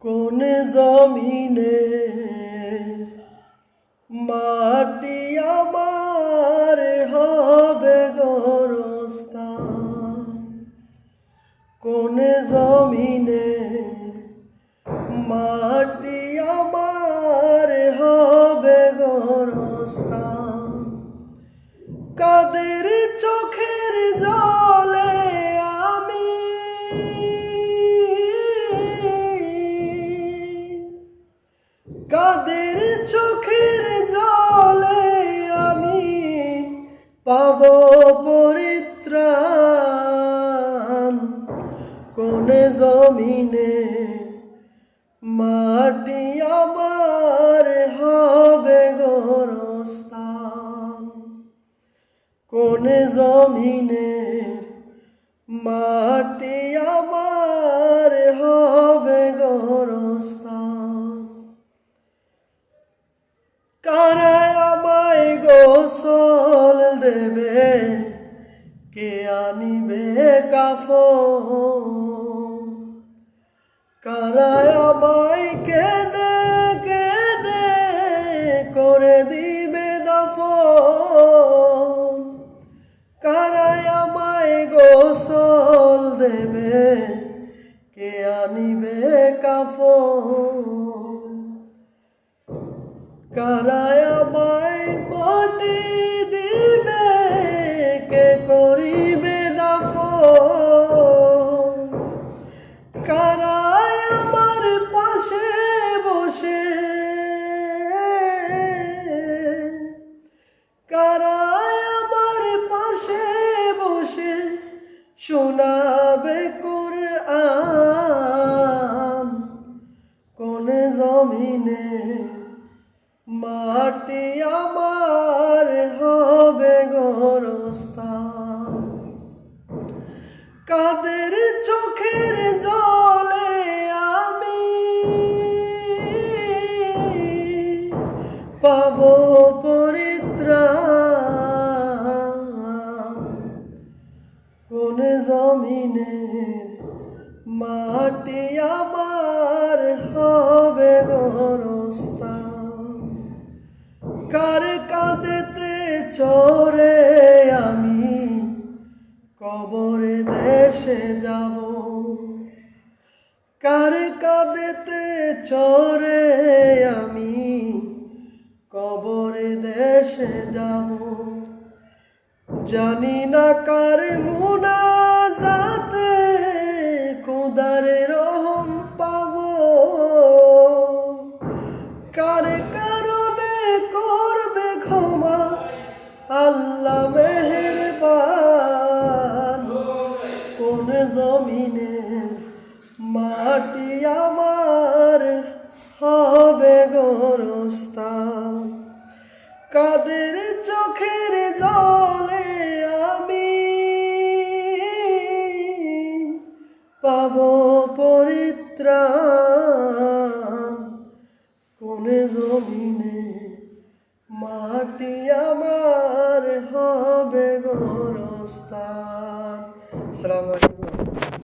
কোন জমিনে মাটি আমার হবে গোরস্থান, কোন জমিনে মাটি আমার হবে গোরস্থান। কাদের চোখের জলে আমি কাদের চোখের জলে আমি পাব পরিত্রাণ, কোন জমিনে মাটি আমার হবে গোরস্থান, কোন জমিনে মাটি আমার হবে গোরস্থান। কারা আমায় গোসল দেবে, কে আনিবে কাফন, কারা আমায় কেঁদে কেঁদে করে দিবে দাফন, কারা আমায় গোসল দেবে, কে আনিবে কাফন, কারা আমায় মাটি দিবে, কে করিবে দাফন, কারা আমার পাশে বসে, কারা আমার পাশে বসে শোনাবে কুরআন, কোন জমিনে মাটি আমার হবে গোরস্থান। কাদের চোখের জলে আমি পাব পরিত্রাণ, কোন জমিনের মাটি আমার হবে গোরস্থান। কার কাঁদেতে চরে আমি কবরে দেশে যাব, কার কাঁদেতে চরে আমি কবরে দেশে যাব। জানি না কার মুনাজাতে খোদার রহম পাব, কার কারণে করবে ক্ষমা আল্লাহ মেহেরবান, কোন জমিনে মাটি আমার হবে গোরস্থান। কাদের চোখের